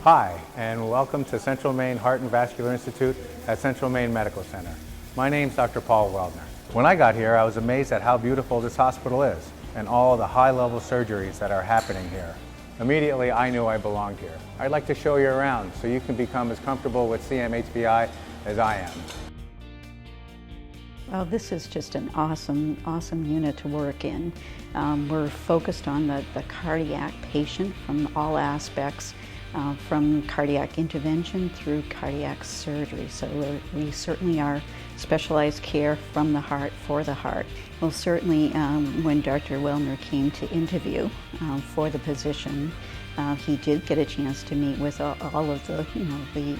Hi, and welcome to Central Maine Heart and Vascular Institute at Central Maine Medical Center. My name's Dr. Paul Wellner. When I got here, I was amazed at how beautiful this hospital is and all the high-level surgeries that are happening here. Immediately, I knew I belonged here. I'd like to show you around so you can become as comfortable with CMHBI as I am. Well, this is just an awesome unit to work in. We're focused on the cardiac patient from all aspects, from cardiac intervention through cardiac surgery. So we certainly are specialized care from the heart for the heart. Well, certainly when Dr. Wellner came to interview for the position, he did get a chance to meet with all of the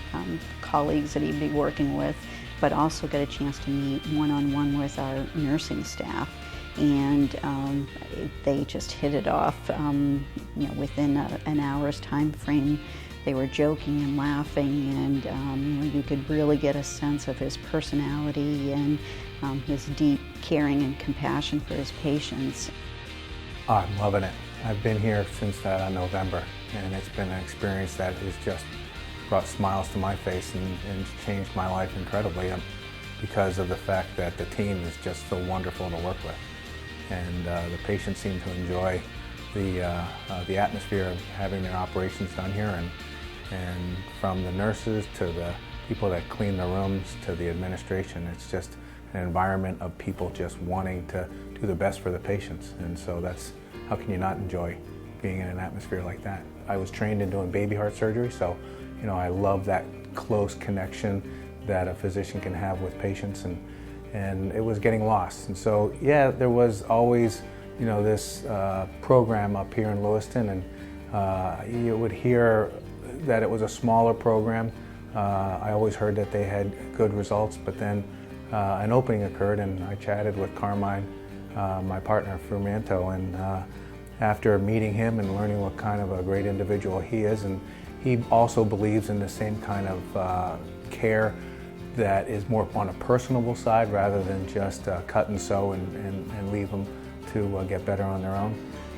colleagues that he'd be working with, but also get a chance to meet one-on-one with our nursing staff. And they just hit it off. Within an hour's time frame, they were joking and laughing, and you could really get a sense of his personality and his deep caring and compassion for his patients. Oh, I'm loving it. I've been here since November, and it's been an experience that has just brought smiles to my face and changed my life incredibly because of the fact that the team is just so wonderful to work with. And the patients seem to enjoy the atmosphere of having their operations done here, and from the nurses to the people that clean the rooms to the administration, it's just an environment of people just wanting to do the best for the patients. And so how can you not enjoy being in an atmosphere like that? I was trained in doing baby heart surgery, so I love that close connection that a physician can have with patients, and it was getting lost. And so, yeah, there was always, this program up here in Lewiston, and you would hear that it was a smaller program. I always heard that they had good results, but then an opening occurred, and I chatted with Carmine, my partner, Frumanto, and after meeting him and learning what kind of a great individual he is, and he also believes in the same kind of care that is more on a personable side rather than just cut and sew and leave them to get better on their own.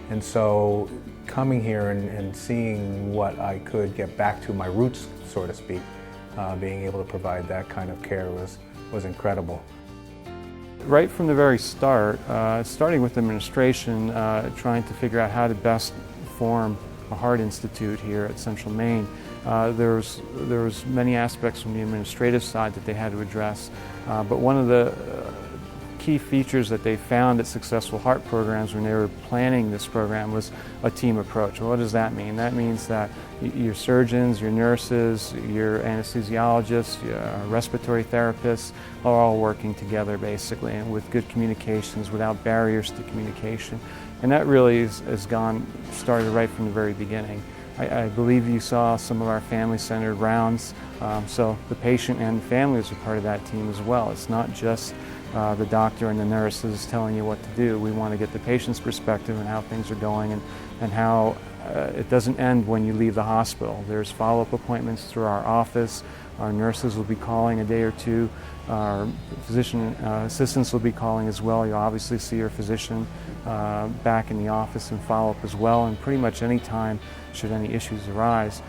And so coming here and seeing what I could get back to my roots, so to speak, being able to provide that kind of care was incredible. Right from the very start, starting with administration, trying to figure out how to best form a heart institute here at Central Maine. There was many aspects from the administrative side that they had to address, but one of the key features that they found at successful heart programs when they were planning this program was a team approach. Well, what does that mean? That means that your surgeons, your nurses, your anesthesiologists, your respiratory therapists are all working together basically, and with good communications, without barriers to communication. And that really started right from the very beginning. I believe you saw some of our family-centered rounds, so the patient and the families are part of that team as well. It's not just the doctor and the nurses telling you what to do. We want to get the patient's perspective and how things are going, and how it doesn't end when you leave the hospital. There's follow-up appointments through our office. Our nurses will be calling a day or two. Our physician assistants will be calling as well. You'll obviously see your physician back in the office and follow up as well, and pretty much any time should any issues arise.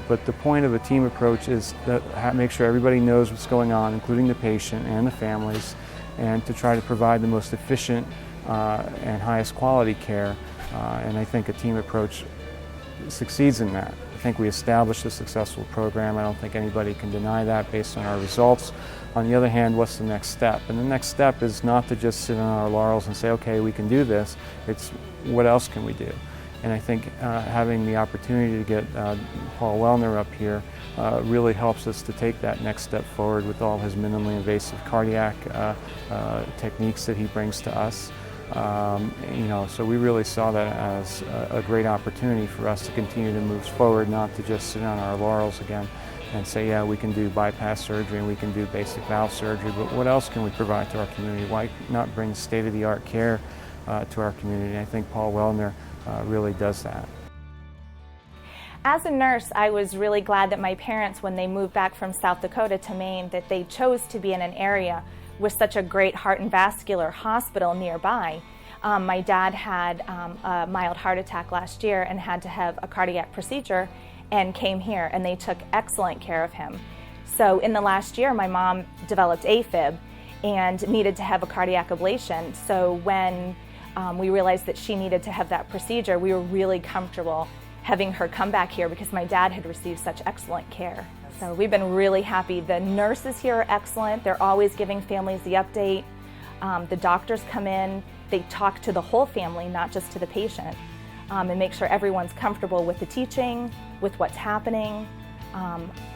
But the point of a team approach is that make sure everybody knows what's going on, including the patient and the families, and to try to provide the most efficient and highest quality care. And I think a team approach succeeds in that. I think we established a successful program. I don't think anybody can deny that based on our results. On the other hand, what's the next step? And the next step is not to just sit on our laurels and say, okay, we can do this. It's what else can we do? And I think having the opportunity to get Paul Wellner up here really helps us to take that next step forward with all his minimally invasive cardiac techniques that he brings to us. So we really saw that as a great opportunity for us to continue to move forward, not to just sit on our laurels again and say, yeah, we can do bypass surgery and we can do basic valve surgery, but what else can we provide to our community? Why not bring state-of-the-art care to our community? And I think Paul Wellner really does that. As a nurse, I was really glad that my parents, when they moved back from South Dakota to Maine, that they chose to be in an area with such a great heart and vascular hospital nearby. My dad had a mild heart attack last year and had to have a cardiac procedure, and came here, and they took excellent care of him. So in the last year, my mom developed AFib and needed to have a cardiac ablation. So when we realized that she needed to have that procedure, we were really comfortable having her come back here because my dad had received such excellent care. So we've been really happy. The nurses here are excellent. They're always giving families the update. The doctors come in, they talk to the whole family, not just to the patient, and make sure everyone's comfortable with the teaching, with what's happening,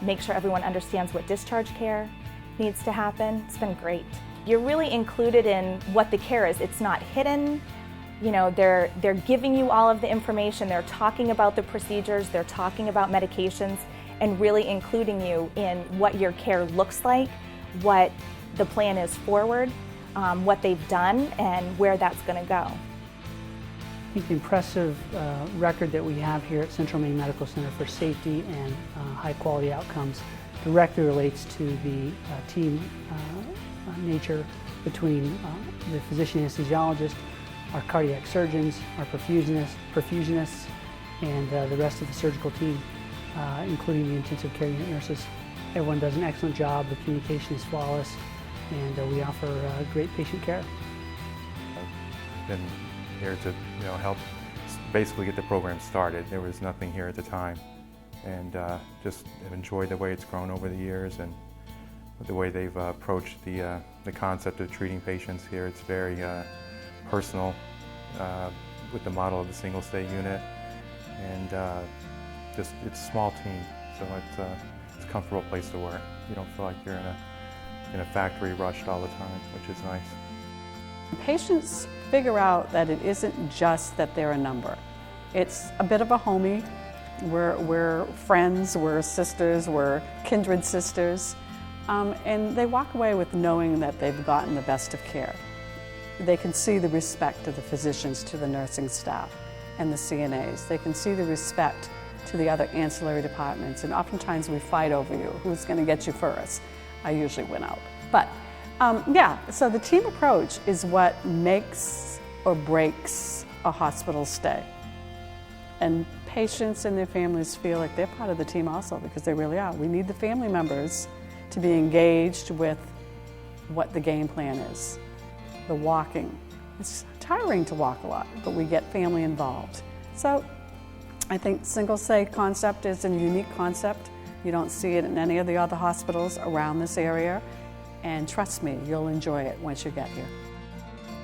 make sure everyone understands what discharge care needs to happen. It's been great. You're really included in what the care is. It's not hidden. You know, they're giving you all of the information. They're talking about the procedures. They're talking about medications and really including you in what your care looks like, what the plan is forward, what they've done, and where that's going to go. I think the impressive record that we have here at Central Maine Medical Center for safety and high quality outcomes directly relates to the team nature between the physician anesthesiologist, our cardiac surgeons, our perfusionists, and the rest of the surgical team, including the intensive care unit nurses. Everyone does an excellent job. The communication is flawless, and we offer great patient care. I've been here to help basically get the program started. There was nothing here at the time, and just have enjoyed the way it's grown over the years and the way they've approached the concept of treating patients here. It's very personal with the model of the single stay unit, and just it's a small team, so it's a comfortable place to work. You don't feel like you're in a factory rushed all the time, which is nice. Patients figure out that it isn't just that they're a number. It's a bit of a homie. We're friends, we're sisters, we're kindred sisters, and they walk away with knowing that they've gotten the best of care. They can see the respect of the physicians to the nursing staff and the CNAs. They can see the respect to the other ancillary departments, and oftentimes we fight over you. Who's going to get you first? I usually win out. But yeah, so the team approach is what makes or breaks a hospital stay. And patients and their families feel like they're part of the team also, because they really are. We need the family members to be engaged with what the game plan is. The walking. It's tiring to walk a lot, but we get family involved. So I think single stay concept is a unique concept. You don't see it in any of the other hospitals around this area. And trust me, you'll enjoy it once you get here.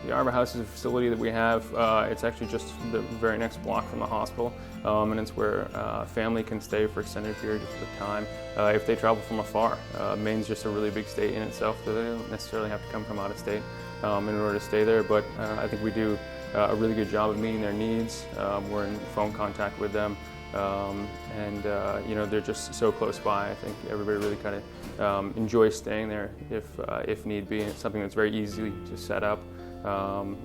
The Arbor House is a facility that we have. It's actually just the very next block from the hospital, and it's where family can stay for extended periods of time if they travel from afar. Maine's just a really big state in itself, so they don't necessarily have to come from out of state in order to stay there, but I think we do a really good job of meeting their needs. We're in phone contact with them, and they're just so close by. I think everybody really kind of enjoys staying there if need be. It's something that's very easy to set up.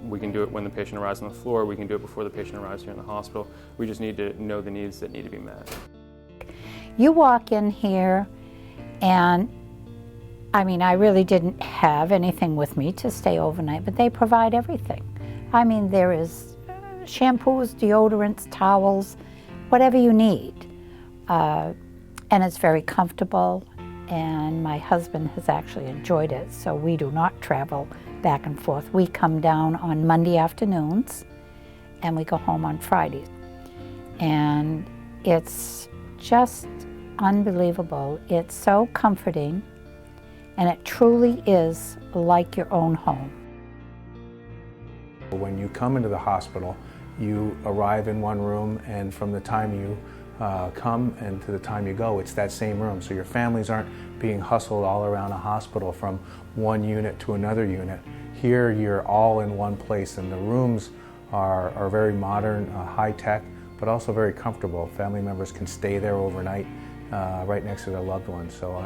We can do it when the patient arrives on the floor. We can do it before the patient arrives here in the hospital. We just need to know the needs that need to be met. You walk in here, and I mean, I really didn't have anything with me to stay overnight, but they provide everything. I mean, there is shampoos, deodorants, towels, whatever you need. And it's very comfortable, and my husband has actually enjoyed it, so we do not travel back and forth. We come down on Monday afternoons, and we go home on Fridays. And it's just unbelievable. It's so comforting, and it truly is like your own home. When you come into the hospital, you arrive in one room, and from the time you come and to the time you go, it's that same room. So your families aren't being hustled all around a hospital from one unit to another unit. Here you're all in one place, and the rooms are very modern, high-tech, but also very comfortable. Family members can stay there overnight right next to their loved ones. So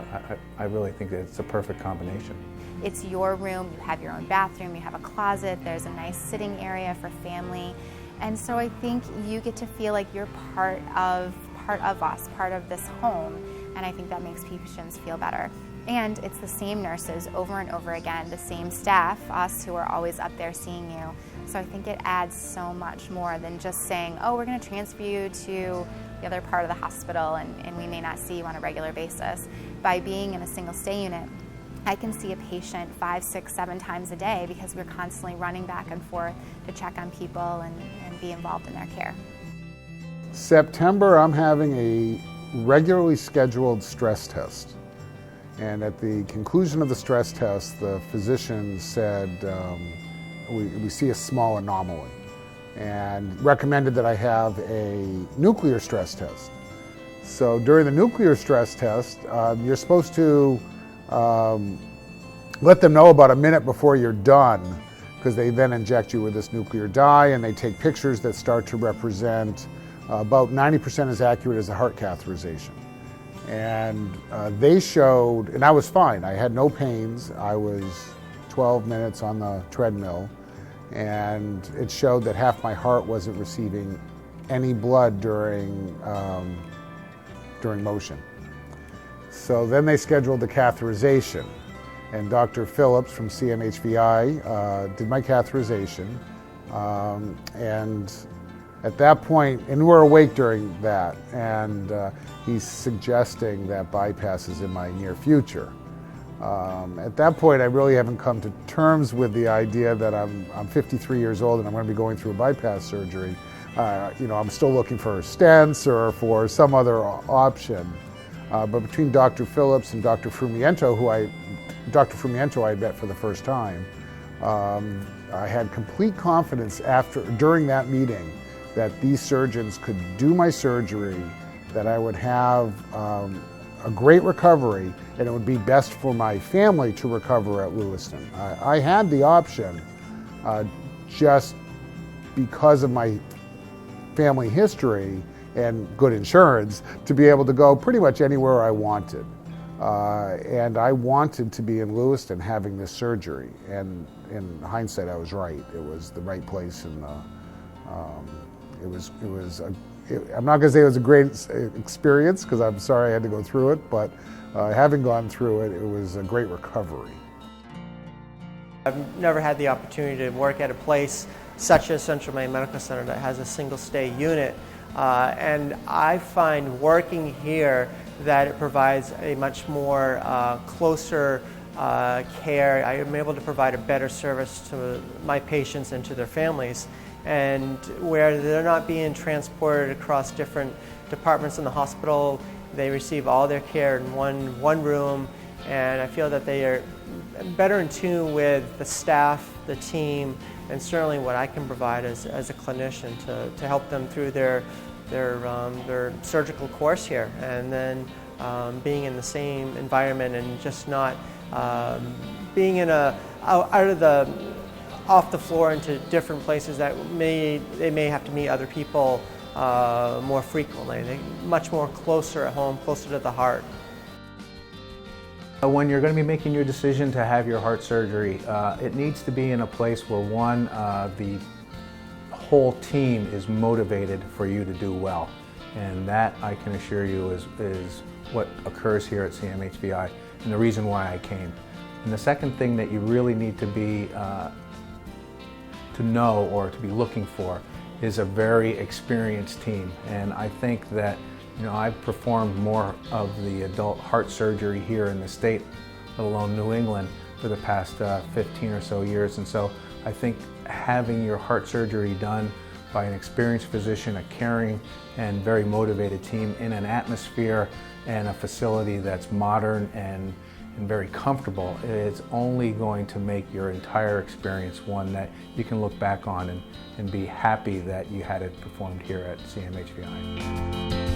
I really think that it's a perfect combination. It's your room, you have your own bathroom, you have a closet, there's a nice sitting area for family. And so I think you get to feel like you're part of us, part of this home, and I think that makes patients feel better. And it's the same nurses over and over again, the same staff, us who are always up there seeing you, So I think it adds so much more than just saying, oh, we're going to transfer you to the other part of the hospital and we may not see you on a regular basis. By being in a single stay unit, I can see a patient 5, 6, 7 times a day because we're constantly running back and forth to check on people and be involved in their care. September, I'm having a regularly scheduled stress test. And at the conclusion of the stress test, the physician said, we see a small anomaly, and recommended that I have a nuclear stress test. So during the nuclear stress test, you're supposed to let them know about a minute before you're done, because they then inject you with this nuclear dye and they take pictures that start to represent about 90% as accurate as a heart catheterization. And they showed, and I was fine, I had no pains, I was 12 minutes on the treadmill, and it showed that half my heart wasn't receiving any blood during motion. So then they scheduled the catheterization, and Dr. Phillips from CMHVI did my catheterization, and at that point, and we're awake during that, and he's suggesting that bypass is in my near future. At that point, I really haven't come to terms with the idea that I'm 53 years old and I'm going to be going through a bypass surgery. I'm still looking for stents or for some other option. But between Dr. Phillips and Dr. Frumiento, I had met for the first time, I had complete confidence during that meeting that these surgeons could do my surgery, that I would have a great recovery, and it would be best for my family to recover at Lewiston. I had the option, just because of my family history and good insurance, to be able to go pretty much anywhere I wanted. And I wanted to be in Lewiston having this surgery, and in hindsight I was right. It was the right place, and I'm not going to say it was a great experience, because I'm sorry I had to go through it, but having gone through it, it was a great recovery. I've never had the opportunity to work at a place such as Central Maine Medical Center that has a single stay unit, and I find working here that it provides a much more closer care. I am able to provide a better service to my patients and to their families, and where they're not being transported across different departments in the hospital. They receive all their care in one room, and I feel that they are better in tune with the staff, the team, and certainly what I can provide as a clinician to help them through their surgical course here, and then being in the same environment and just not being in off the floor into different places that they may have to meet other people more frequently. They're much more closer at home, closer to the heart. When you're going to be making your decision to have your heart surgery, it needs to be in a place where the whole team is motivated for you to do well. And that, I can assure you, is what occurs here at CMHVI, and the reason why I came. And the second thing that you really need to be to know or to be looking for is a very experienced team. And I think that I've performed more of the adult heart surgery here in the state, let alone New England, for the past 15 or so years. And so I think having your heart surgery done by an experienced physician, a caring and very motivated team in an atmosphere and a facility that's modern and very comfortable, it's only going to make your entire experience one that you can look back on and be happy that you had it performed here at CMHVI.